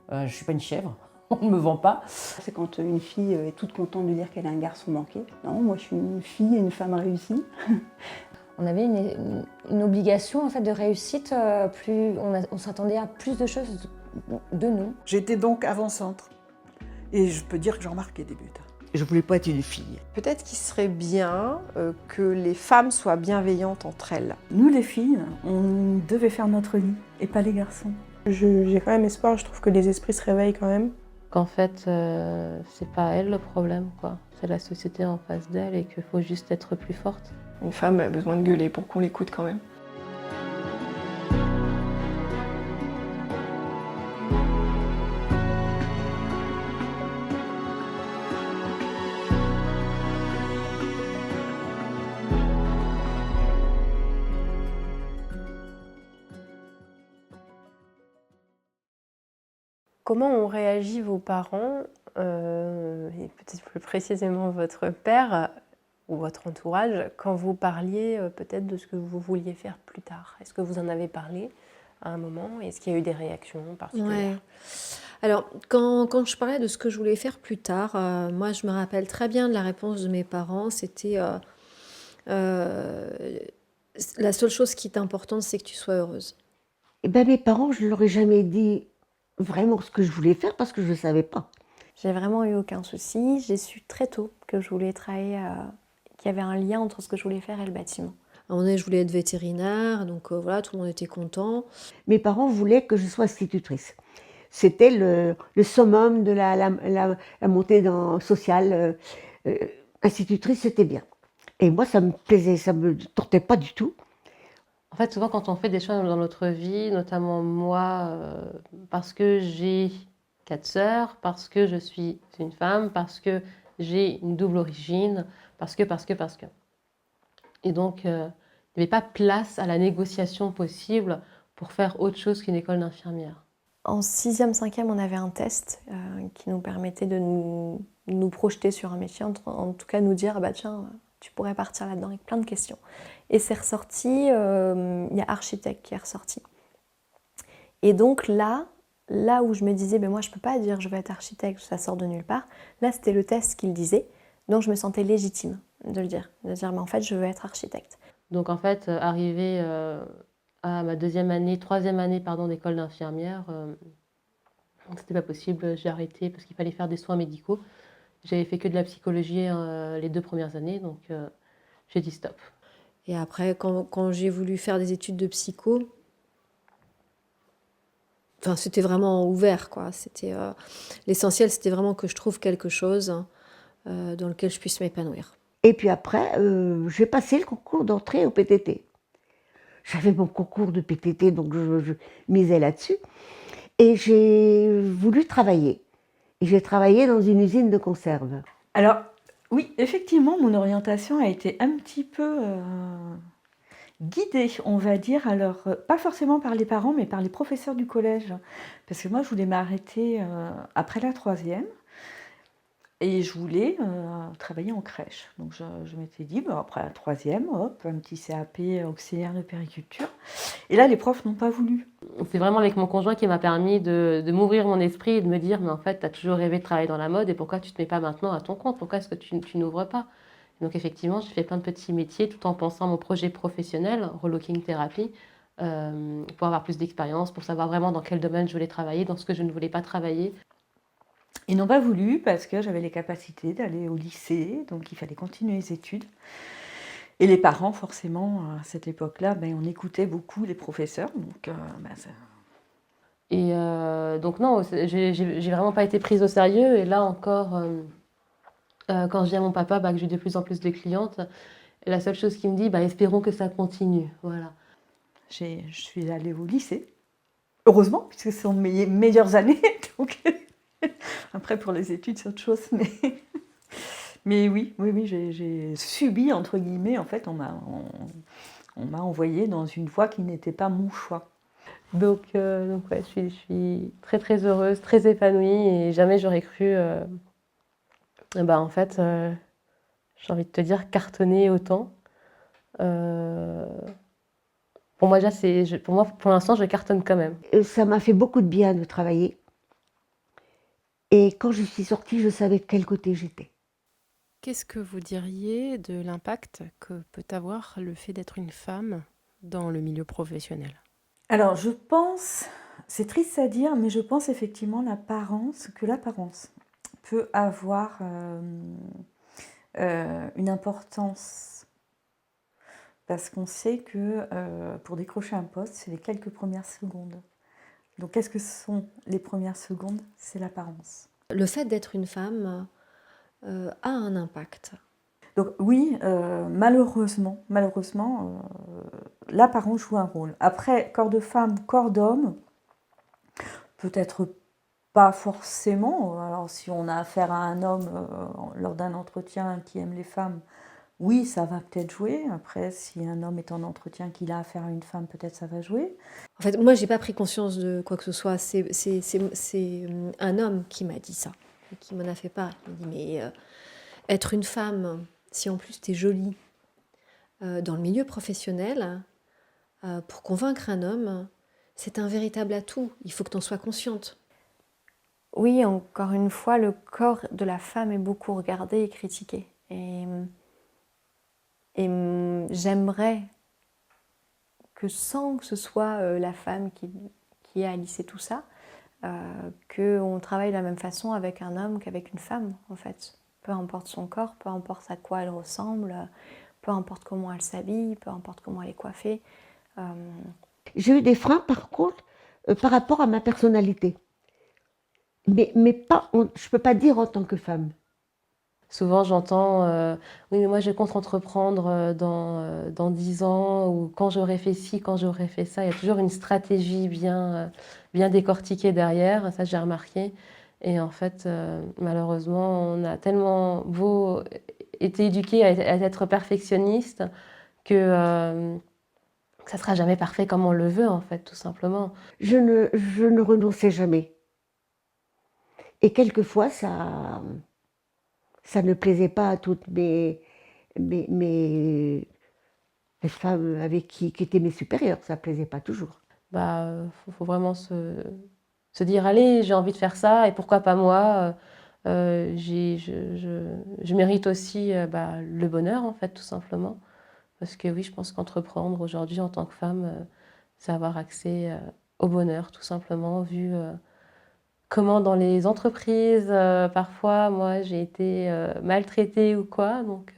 Je ne suis pas une chèvre, on ne me vend pas. C'est quand une fille est toute contente de dire qu'elle a un garçon manqué. Non, moi je suis une fille et une femme réussie. On avait une obligation en fait, de réussite, on s'attendait à plus de choses de nous. J'étais donc avant-centre. Et je peux dire que j'en marquais des buts. Je voulais pas être une fille. Peut-être qu'il serait bien que les femmes soient bienveillantes entre elles. Nous les filles, on devait faire notre lit et pas les garçons. J'ai quand même espoir, je trouve que les esprits se réveillent quand même. Qu'en fait, c'est pas elle le problème, quoi. C'est la société en face d'elle et qu'il faut juste être plus forte. Une femme a besoin de gueuler pour qu'on l'écoute quand même. Comment ont réagi vos parents, et peut-être plus précisément votre père ou votre entourage, quand vous parliez peut-être de ce que vous vouliez faire plus tard? Est-ce que vous en avez parlé à un moment? Est-ce qu'il y a eu des réactions particulières? Ouais. Alors, quand je parlais de ce que je voulais faire plus tard, moi je me rappelle très bien de la réponse de mes parents, c'était la seule chose qui est importante, c'est que tu sois heureuse. Et ben mes parents, je ne leur ai jamais dit vraiment ce que je voulais faire parce que je ne savais pas. J'ai vraiment eu aucun souci. J'ai su très tôt que je voulais travailler, qu'il y avait un lien entre ce que je voulais faire et le bâtiment. À un moment donné, je voulais être vétérinaire, donc voilà, tout le monde était content. Mes parents voulaient que je sois institutrice. C'était le summum de la montée sociale. Institutrice, c'était bien. Et moi, ça me plaisait, ça me tentait pas du tout. En fait, souvent, quand on fait des choix dans notre vie, notamment moi, parce que j'ai 4 sœurs, parce que je suis une femme, parce que j'ai une double origine, parce que. Et donc, il n'y avait pas place à la négociation possible pour faire autre chose qu'une école d'infirmière. En 6e, 5e, on avait un test qui nous permettait de nous projeter sur un métier, en tout cas nous dire, bah tiens, tu pourrais partir là-dedans avec plein de questions. Et c'est ressorti, il y a architecte qui est ressorti. Et donc là où je me disais, ben moi je peux pas dire je vais être architecte, ça sort de nulle part, là c'était le test qui le disait, donc je me sentais légitime de le dire, mais en fait je veux être architecte. Donc en fait, arrivée à ma 3e année d'école d'infirmière, c'était pas possible, j'ai arrêté parce qu'il fallait faire des soins médicaux. J'avais fait que de la psychologie les 2 premières années, donc j'ai dit stop. Et après, quand j'ai voulu faire des études de psycho, enfin, c'était vraiment ouvert, quoi. L'essentiel, c'était vraiment que je trouve quelque chose dans lequel je puisse m'épanouir. Et puis après, j'ai passé le concours d'entrée au PTT. J'avais mon concours de PTT, donc je misais là-dessus. Et j'ai voulu travailler. Et j'ai travaillé dans une usine de conserve. Alors, oui, effectivement, mon orientation a été un petit peu guidée, on va dire. Alors, pas forcément par les parents, mais par les professeurs du collège. Parce que moi, je voulais m'arrêter après la 3e. Et je voulais travailler en crèche. Donc, je m'étais dit, bah, après la 3e, hop, un petit CAP auxiliaire de périculture. Et là, les profs n'ont pas voulu. C'est vraiment avec mon conjoint qui m'a permis de m'ouvrir mon esprit et de me dire, mais en fait, tu as toujours rêvé de travailler dans la mode et pourquoi tu ne te mets pas maintenant à ton compte? Pourquoi est-ce que tu n'ouvres pas? Donc effectivement, j'ai fait plein de petits métiers tout en pensant à mon projet professionnel, relooking thérapie, pour avoir plus d'expérience, pour savoir vraiment dans quel domaine je voulais travailler, dans ce que je ne voulais pas travailler. Ils n'ont pas voulu parce que j'avais les capacités d'aller au lycée, donc il fallait continuer les études. Et les parents, forcément, à cette époque-là, on écoutait beaucoup les professeurs. Donc, Et donc non, j'ai vraiment pas été prise au sérieux. Et là encore, quand je dis à mon papa que j'ai de plus en plus de clientes, la seule chose qu'il me dit, espérons que ça continue. Voilà. Je suis allée au lycée, heureusement, puisque ce sont mes meilleures années. Donc après, pour les études, c'est autre chose. Mais oui, j'ai subi, entre guillemets, en fait, on m'a envoyée dans une voie qui n'était pas mon choix. Donc ouais, je suis très très heureuse, très épanouie et jamais j'aurais cru, en fait, j'ai envie de te dire, cartonner autant. Pour moi, pour l'instant, je cartonne quand même. Ça m'a fait beaucoup de bien de travailler. Et quand je suis sortie, je savais de quel côté j'étais. Qu'est-ce que vous diriez de l'impact que peut avoir le fait d'être une femme dans le milieu professionnel? Alors, je pense, c'est triste à dire, mais je pense effectivement que l'apparence peut avoir une importance. Parce qu'on sait que pour décrocher un poste, c'est les quelques premières secondes. Donc, qu'est-ce que sont les premières secondes? C'est l'apparence. Le fait d'être une femme a un impact. Donc oui, malheureusement, l'apparence joue un rôle. Après, corps de femme, corps d'homme, peut-être pas forcément. Alors si on a affaire à un homme lors d'un entretien qui aime les femmes, oui, ça va peut-être jouer. Après, si un homme est en entretien qu'il a affaire à une femme, peut-être ça va jouer. En fait, moi, j'ai pas pris conscience de quoi que ce soit. C'est un homme qui m'a dit ça, et qui m'en a fait part. Il m'a dit, mais être une femme, si en plus t'es jolie, dans le milieu professionnel, pour convaincre un homme, c'est un véritable atout. Il faut que tu en sois consciente. Oui, encore une fois, le corps de la femme est beaucoup regardé et critiqué. Et j'aimerais que sans que ce soit la femme qui a lissé tout ça, qu'on travaille de la même façon avec un homme qu'avec une femme, en fait. Peu importe son corps, peu importe à quoi elle ressemble, peu importe comment elle s'habille, peu importe comment elle est coiffée. J'ai eu des freins, par contre, par rapport à ma personnalité. Mais pas, je ne peux pas dire en tant que femme. Souvent, j'entends oui, mais moi, je compte entreprendre dans 10 ans, ou quand j'aurai fait ci, quand j'aurai fait ça. Il y a toujours une stratégie bien décortiquée derrière, ça j'ai remarqué. Et en fait, malheureusement, on a tellement été éduqués à être perfectionniste que ça ne sera jamais parfait comme on le veut, en fait, tout simplement. Je ne renonçais jamais. Et quelquefois, ça ne plaisait pas à toutes les femmes avec qui étaient mes supérieures. Ça ne plaisait pas toujours. Faut vraiment se dire, allez, j'ai envie de faire ça, et pourquoi pas moi? Je mérite aussi le bonheur, en fait, tout simplement. Parce que oui, je pense qu'entreprendre aujourd'hui en tant que femme, c'est avoir accès au bonheur, tout simplement, vu comment dans les entreprises, parfois, moi, j'ai été maltraitée ou quoi. Donc,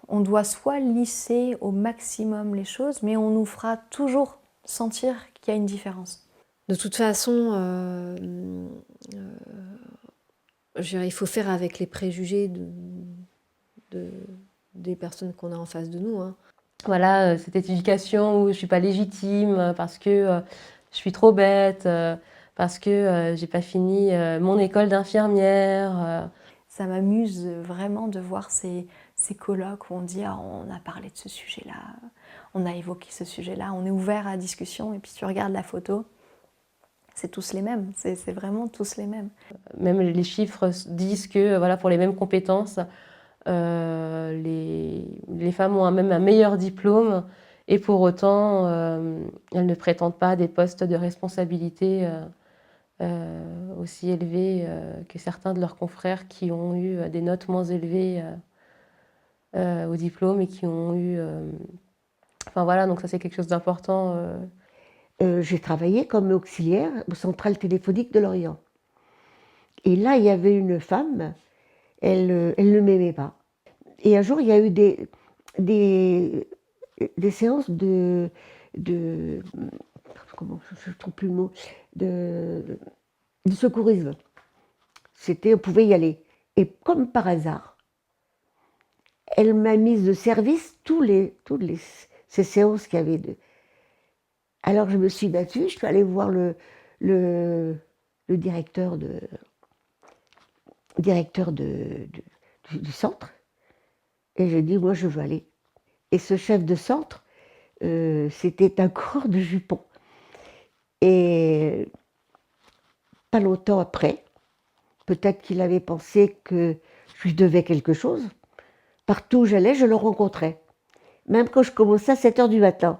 on doit soit lisser au maximum les choses, mais on nous fera toujours sentir qu'il y a une différence. De toute façon, il faut faire avec les préjugés des personnes qu'on a en face de nous. Hein. Voilà, cette éducation où je ne suis pas légitime parce que je suis trop bête, parce que j'ai pas fini mon école d'infirmière. Ça m'amuse vraiment de voir ces colloques où on dit on a parlé de ce sujet-là, on a évoqué ce sujet-là, on est ouvert à la discussion, et puis tu regardes la photo, c'est tous les mêmes, c'est vraiment tous les mêmes. Même les chiffres disent que voilà, pour les mêmes compétences, les femmes ont même un meilleur diplôme, et pour autant, elles ne prétendent pas à des postes de responsabilité aussi élevés que certains de leurs confrères qui ont eu des notes moins élevées au diplôme et qui ont eu... Enfin voilà, donc ça c'est quelque chose d'important. J'ai travaillé comme auxiliaire au centrale téléphonique de Lorient. Et là, il y avait une femme, elle ne m'aimait pas. Et un jour, il y a eu des séances comment, je ne trouve plus le mot, de secourisme. On pouvait y aller. Et comme par hasard, elle m'a mise de service toutes ces séances qu'il y avait. Alors je me suis battue, je suis allée voir le directeur du centre, et j'ai dit, moi je veux aller. Et ce chef de centre, c'était un coureur de jupons. Et pas longtemps après, peut-être qu'il avait pensé que je lui devais quelque chose. Partout où j'allais, je le rencontrais. Même quand je commençais à 7h du matin.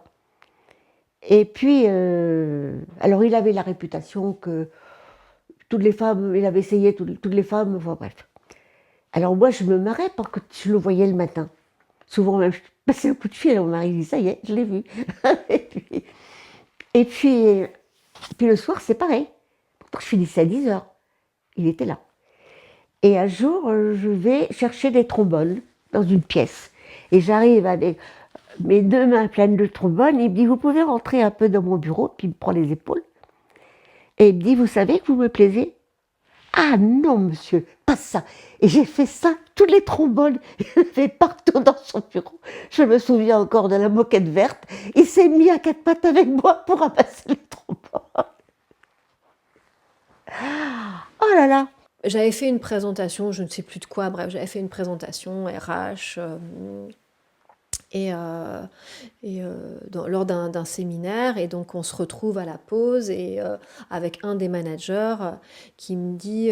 Et puis, alors il avait la réputation toutes les femmes, il avait essayé toutes les femmes, enfin bref. Alors moi, je me marrais parce que je le voyais le matin. Souvent même, je passais un coup de fil à mon mari, il dit, ça y est, je l'ai vu. et puis le soir, c'est pareil. Pourtant, je finissais à 10h. Il était là. Et un jour, je vais chercher des trombones dans une pièce. Et j'arrive avec mes 2 mains pleines de trombones. Il me dit, vous pouvez rentrer un peu dans mon bureau. Puis il me prend les épaules. Et il me dit, vous savez que vous me plaisez? Ah non, monsieur, pas ça. Et j'ai fait ça, tous les trombones. Il fait partout dans son bureau. Je me souviens encore de la moquette verte. Il s'est mis à 4 pattes avec moi pour ramasser les trombones. Oh là là. J'avais fait une présentation, je ne sais plus de quoi, bref, j'avais fait une présentation RH lors d'un séminaire, et donc on se retrouve à la pause et avec un des managers qui me dit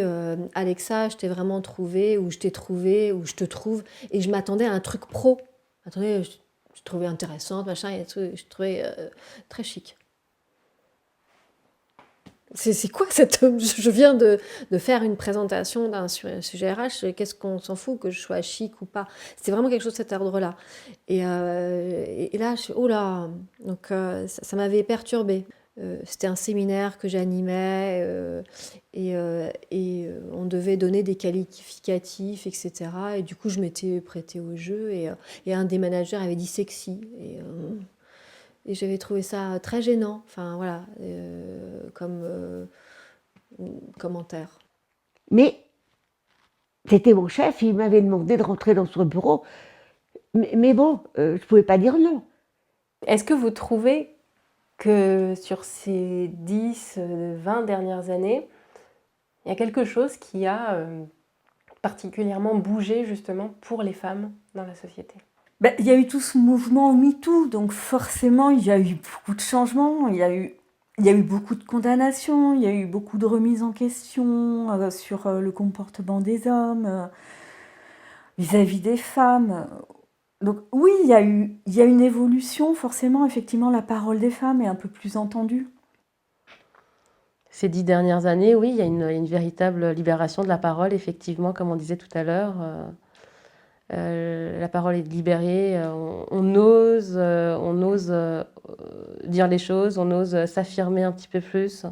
Alexa, je t'ai vraiment trouvé, ou je t'ai trouvé, ou je te trouve, et je m'attendais à un truc pro. Attendez, je trouvais intéressante, machin, et tout, je trouvais très chic. C'est quoi cette... Je viens de faire une présentation sur un sujet RH, qu'est-ce qu'on s'en fout que je sois chic ou pas? C'était vraiment quelque chose de cet ordre-là. Et là, oh là. Donc ça m'avait perturbée. C'était un séminaire que j'animais et on devait donner des qualificatifs, etc. Et du coup, je m'étais prêtée au jeu et un des managers avait dit sexy. Et j'avais trouvé ça très gênant, enfin voilà, comme commentaire. Mais c'était mon chef, il m'avait demandé de rentrer dans son bureau. Mais bon, je ne pouvais pas dire non. Est-ce que vous trouvez que sur ces 10, 20 dernières années, il y a quelque chose qui a particulièrement bougé justement pour les femmes dans la société? Il y a eu tout ce mouvement MeToo, donc forcément, il y a eu beaucoup de changements, il y a eu beaucoup de condamnations, il y a eu beaucoup de remises en question sur le comportement des hommes vis-à-vis des femmes. Donc oui, il y a une évolution, forcément, effectivement, la parole des femmes est un peu plus entendue. Ces 10 dernières années, oui, il y a une véritable libération de la parole, effectivement, comme on disait tout à l'heure. La parole est libérée, on ose dire les choses, on ose s'affirmer un petit peu plus.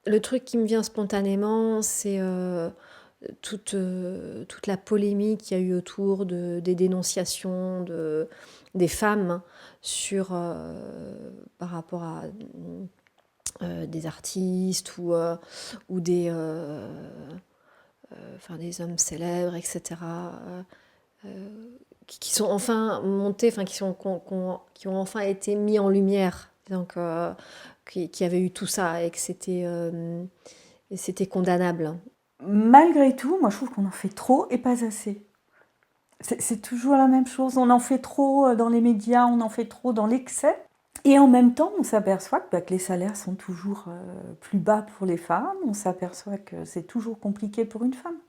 Le truc qui me vient spontanément, c'est toute la polémique qu'il y a eu autour des dénonciations des femmes par rapport à des artistes ou des hommes célèbres, etc. Qui sont enfin montés, qui ont enfin été mis en lumière, donc qui avait eu tout ça et que c'était condamnable. Malgré tout, moi je trouve qu'on en fait trop et pas assez. C'est toujours la même chose, on en fait trop dans les médias, on en fait trop dans l'excès. Et en même temps, on s'aperçoit que les salaires sont toujours plus bas pour les femmes, on s'aperçoit que c'est toujours compliqué pour une femme.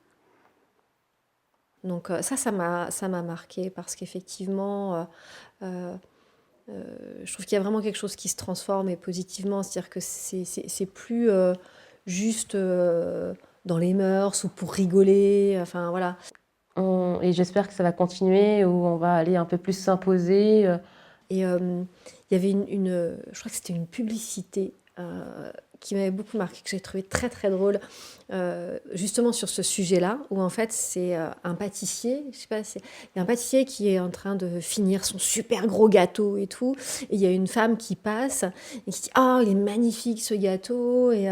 Donc ça m'a marqué parce qu'effectivement, je trouve qu'il y a vraiment quelque chose qui se transforme et positivement, c'est-à-dire que c'est plus juste dans les mœurs ou pour rigoler, enfin voilà. Et j'espère que ça va continuer, où on va aller un peu plus s'imposer. Et il y avait je crois que c'était une publicité qui m'avait beaucoup marqué, que j'ai trouvé très très drôle, justement sur ce sujet-là, où en fait c'est un pâtissier, je sais pas, il y a un pâtissier qui est en train de finir son super gros gâteau et tout, et il y a une femme qui passe et qui dit « Oh, il est magnifique ce gâteau, et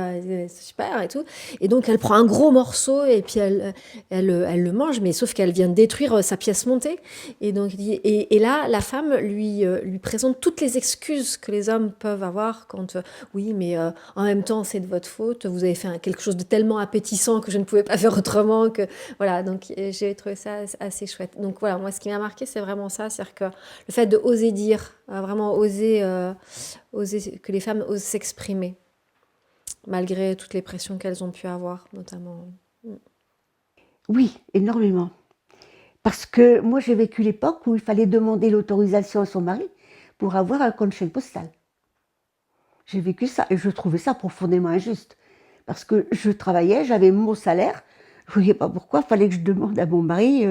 c'est super et tout », et donc elle prend un gros morceau et puis elle le mange, mais sauf qu'elle vient de détruire sa pièce montée, et donc et là la femme lui présente toutes les excuses que les hommes peuvent avoir quand oui, mais en même temps, c'est de votre faute, vous avez fait quelque chose de tellement appétissant que je ne pouvais pas faire autrement, que voilà, donc j'ai trouvé ça assez chouette. Donc voilà, moi ce qui m'a marqué, c'est vraiment ça, c'est-à-dire que le fait de oser dire, vraiment oser que les femmes osent s'exprimer, malgré toutes les pressions qu'elles ont pu avoir, notamment. Oui, énormément. Parce que moi, j'ai vécu l'époque où il fallait demander l'autorisation à son mari pour avoir un compte chèque postal. J'ai vécu ça et je trouvais ça profondément injuste. parce que je travaillais, j'avais mon salaire, je ne voyais pas pourquoi il fallait que je demande à mon mari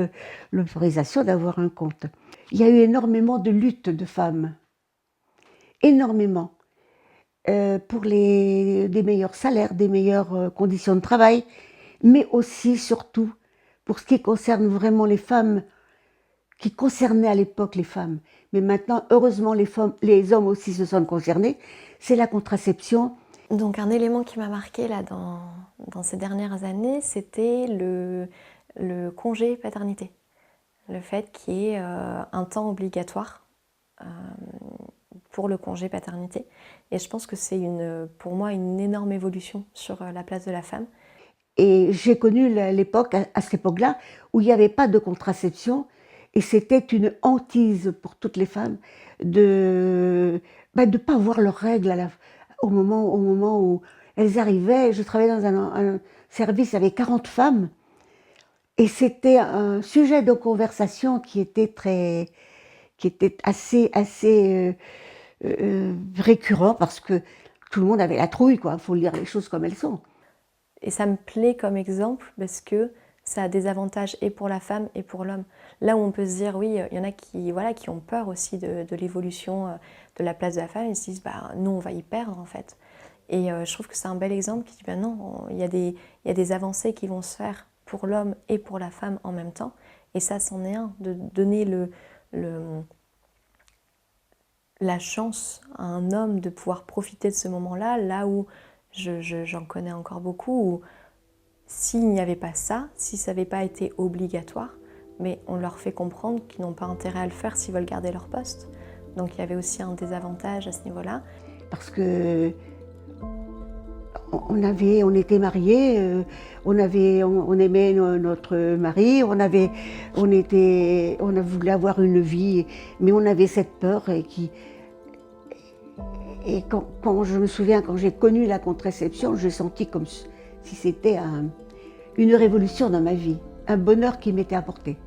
l'autorisation d'avoir un compte. Il y a eu énormément de luttes de femmes, énormément, pour des meilleurs salaires, des meilleures conditions de travail, mais aussi, surtout, pour ce qui concerne vraiment les femmes, qui concernait à l'époque les femmes, mais maintenant, heureusement, les hommes aussi se sont concernés, c'est la contraception. Donc un élément qui m'a marqué là dans ces dernières années, c'était le congé paternité. Le fait qu'il y ait un temps obligatoire pour le congé paternité. Et je pense que c'est pour moi une énorme évolution sur la place de la femme. Et j'ai connu l'époque, à cette époque-là, où il n'y avait pas de contraception, et c'était une hantise pour toutes les femmes de ne pas voir leurs règles au moment où elles arrivaient. Je travaillais dans un service avec 40 femmes, et c'était un sujet de conversation qui était assez récurrent, parce que tout le monde avait la trouille, quoi. Il faut lire les choses comme elles sont. Et ça me plaît comme exemple parce que ça a des avantages et pour la femme et pour l'homme. Là où on peut se dire, oui, il y en a qui ont peur aussi de l'évolution de la place de la femme, ils se disent, nous on va y perdre en fait. Et je trouve que c'est un bel exemple qui dit, non, il y a des avancées qui vont se faire pour l'homme et pour la femme en même temps. Et ça, c'en est un, de donner la chance à un homme de pouvoir profiter de ce moment-là, là où j'en connais encore beaucoup, où s'il n'y avait pas ça, si ça n'avait pas été obligatoire, mais on leur fait comprendre qu'ils n'ont pas intérêt à le faire s'ils veulent garder leur poste. Donc il y avait aussi un désavantage à ce niveau-là. Parce que on était mariés, on aimait notre mari, on voulait avoir une vie, mais on avait cette peur et quand je me souviens, quand j'ai connu la contraception, j'ai senti comme si c'était une révolution dans ma vie, un bonheur qui m'était apporté.